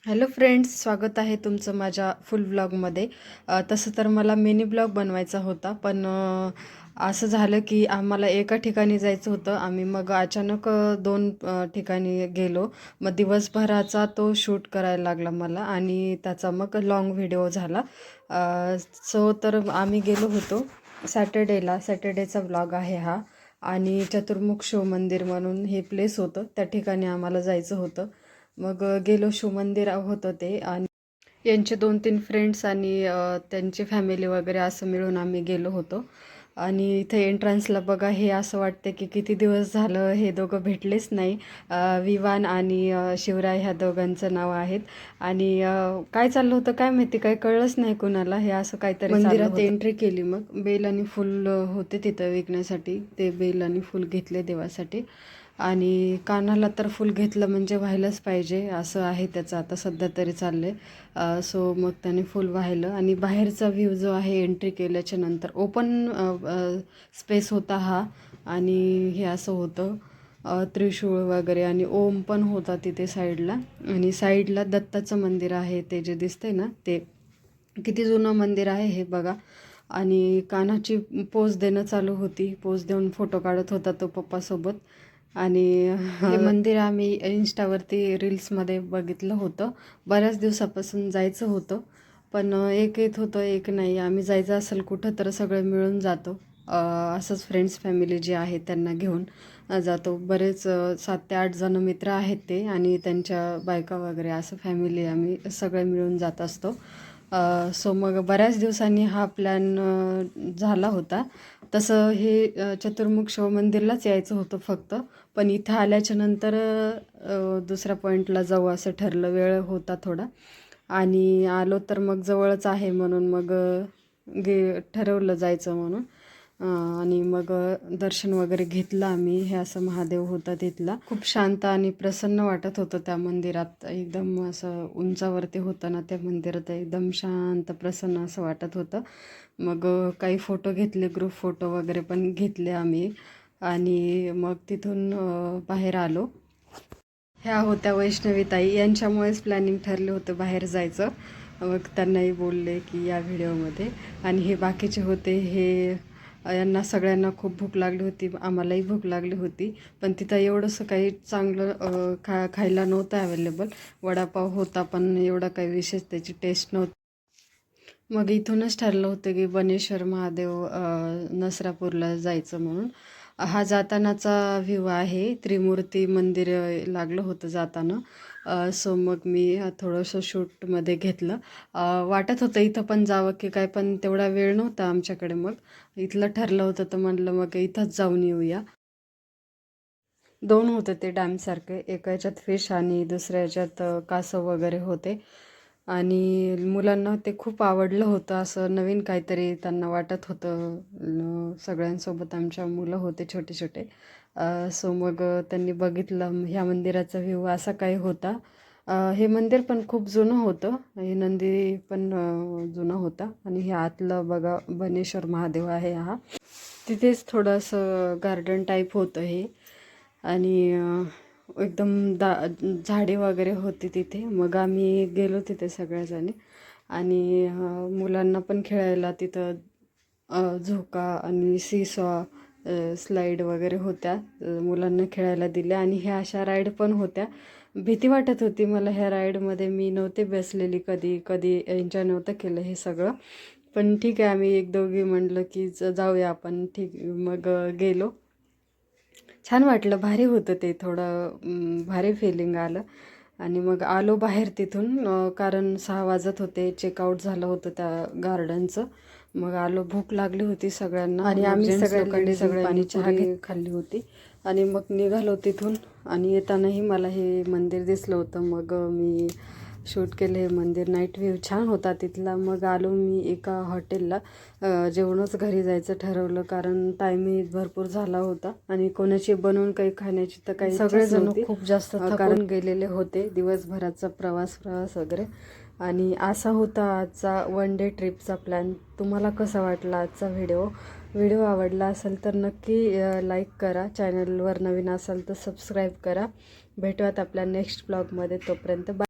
Hello friends, स्वागत आहे तुमचं माझ्या फुल ब्लॉगमध्ये. तसं तर मला मिनी ब्लॉग बनवायचा होता, पण असं झालं की आम्हाला एका ठिकाणी जायचं होतं. आम्ही मग अचानक दोन ठिकाणी गेलो. मग दिवसभराचा तो शूट करायला लागला मला आणि त्याचा मग लाँग व्हिडिओ झाला. तर आम्ही गेलो होतो सॅटर्डेचा ब्लॉग आहे हा. आणि चतुर्मुख शिव मंदिर म्हणून हे प्लेस होतं, त्या ठिकाणी आम्हाला जायचं होतं. मग गेलो, शिवमंदिर होतं ते. आणि यांचे 2-3 फ्रेंड्स आणि त्यांची फॅमिली वगैरे असं मिळून आम्ही गेलो होतो. आणि इथे एंट्रन्सला बघा, हे असं वाटतं की किती दिवस झालं हे दोघं भेटलेच नाही. विवान आणि शिवराय ह्या दोघांचं नाव आहेत. आणि काय चाललं होतं काय माहिती, काही कळलंच नाही कुणाला. हे असं काहीतरी मंदिरात एंट्री केली, मग बेल आणि फुल होते तिथं विकण्यासाठी. ते बेल आणि फुल घेतले देवासाठी. आणि कानाला तर फुल घेतलं म्हणजे व्हायलाच पाहिजे, असं आहे त्याचं आता सध्या तरी चाललं आहे. सो मग त्याने फुल वाहिलं. आणि बाहेरचा व्ह्यू जो आहे एंट्री केल्याच्या नंतर ओपन स्पेस होता हा. आणि हे असं होतं त्रिशूळ वगैरे आणि ओम पण होता तिथे साईडला. आणि साईडला दत्ताचं मंदिर आहे, ते जे दिसतंय ना ते. किती जुनं मंदिर आहे हे बघा. आणि कान्हाची पोज देणं चालू होती, पोज देऊन फोटो काढत होता तो पप्पासोबत. आणि हे मंदिर आम्ही इंस्टावरती रील्समध्ये बघितलं होतं. बऱ्याच दिवसापासून जायचं होतं, पण एक येत होतं एक नाही. आम्ही जायचं असेल कुठं तर सगळं मिळून जातो. असंच फ्रेंड्स फॅमिली जे आहे त्यांना घेऊन जातो. बरेच 7 ते 8 जण मित्र आहेत ते, आणि त्यांच्या बायका वगैरे, असं फॅमिली आम्ही सगळे मिळून जात असतो. सो मग बऱ्याच दिवसांनी हा प्लॅन झाला होता. तसं हे चतुर्मुख शिव मंदिरलाच यायचं होतं फक्त, पण इथं आल्याच्या नंतर दुसऱ्या पॉईंटला जाऊ असं ठरलं. वेळ होता थोडा आणि आलो तर मग जवळच आहे म्हणून मग ठरवलं जायचं म्हणून. आणि मग दर्शन वगैरे घेतलं आम्ही. हे असं महादेव होता तिथला. खूप शांत आणि प्रसन्न वाटत होतं त्या मंदिरात. एकदम असं उंचावरती होतं ना त्या मंदिरात, एकदम शांत प्रसन्न असं वाटत होतं. मग काही फोटो घेतले, ग्रुप फोटो वगैरे पण घेतले आम्ही. आणि मग तिथून बाहेर आलो. ह्या होत्या वैष्णवीताई, यांच्यामुळेच प्लॅनिंग ठरले होतं बाहेर जायचं. मग त्यांनाही बोलले की या व्हिडिओमध्ये. आणि हे बाकीचे होते, हे यांना सगळ्यांना खूप भूक लागली होती, आम्हालाही भूक लागली होती. पण तिथं एवढंसं काही चांगलं खायला नव्हतं अवेलेबल. वडापाव होता, पण एवढा काही विशेष त्याची टेस्ट नव्हती. मग इथूनच ठरलं होतं की बनेश्वर महादेव नसरापूरला जायचं म्हणून. हा जातानाचा व्ह्यू आहे. त्रिमूर्ती मंदिर लागलं होतं जाताना. सो मग मी थोडंसं शूटमध्ये घेतलं. वाटत होतं इथं पण जावं की काय, पण तेवढा वेळ नव्हता आमच्याकडे. मग इथलं ठरलं होतं तर म्हणलं मग इथंच जाऊन येऊया. 2 होते ते डॅमसारखे, एका ह्याच्यात फिश आणि दुसऱ्या ह्याच्यात कासव वगैरे होते. आणि मुलांना ते खूप आवडलं होतं, असं नवीन काहीतरी त्यांना वाटत होतं. सगळ्यांसोबत आमच्या मुलं होते छोटे छोटे. सो मग त्यांनी बघितलं ह्या मंदिराचा व्ह्यू असा काही होता. हे मंदिर पण खूप जुनं होतं, हे नंदी पण जुनं होता. आणि हे आतलं बघा बनेश्वर महादेव आहे हा. तिथेच थोडंसं गार्डन टाईप होतं हे. आणि एकदम झाडे वगैरे होती तिथे. मग आम्ही गेलो तिथे सगळ्याजणी. आणि मुलांना पण खेळायला तिथं झोका आणि सीसॉ स्लाईड वगैरे होत्या, मुलांना खेळायला दिल्या. आणि ह्या अशा राईड पण होत्या. भीती वाटत होती मला ह्या राईडमध्ये, मी नव्हते बसलेली कधी कधी, एन्जॉय नव्हतं केलं हे सगळं. पण ठीक आहे, आम्ही एक दोघी म्हणलं की जाऊया आपण. ठीक, मग गेलो. छान वाटलं, भारी होतं ते. थोडं भारी फिलिंग आलं. आणि मग आलो बाहेर तिथून, कारण 6 वाजत होते, चेकआउट झालं होतं त्या गार्डनचं. मग आलो, भूक लागली होती सगळ्यांना. आणि आम्ही सगळ्यांनी चहा खाल्ली होती. आणि मग निघालो तिथून. आणि येतानाही मला हे मंदिर दिसलं होतं, मग मी शूट केलं हे मंदिर. नाईट व्ह्यू छान होता तिथला. मग आलो मी एका हॉटेलला. जेवणच घरी जायचं ठरवलं, कारण टाईमही भरपूर झाला होता. आणि कोणाची बनवून काही खाण्याची तर काही सगळेजण खूप जास्त थकून गेलेले होते, दिवसभराचा प्रवास वगैरे. आणि असा होता आजचा 1 डे ट्रिपचा प्लॅन. तुम्हाला कसा वाटला आजचा व्हिडिओ आवडला असेल तर नक्की लाईक करा. चॅनलवर नवीन असाल तर सबस्क्राईब करा. भेटूयात आपल्या नेक्स्ट ब्लॉगमध्ये. तोपर्यंत बाय.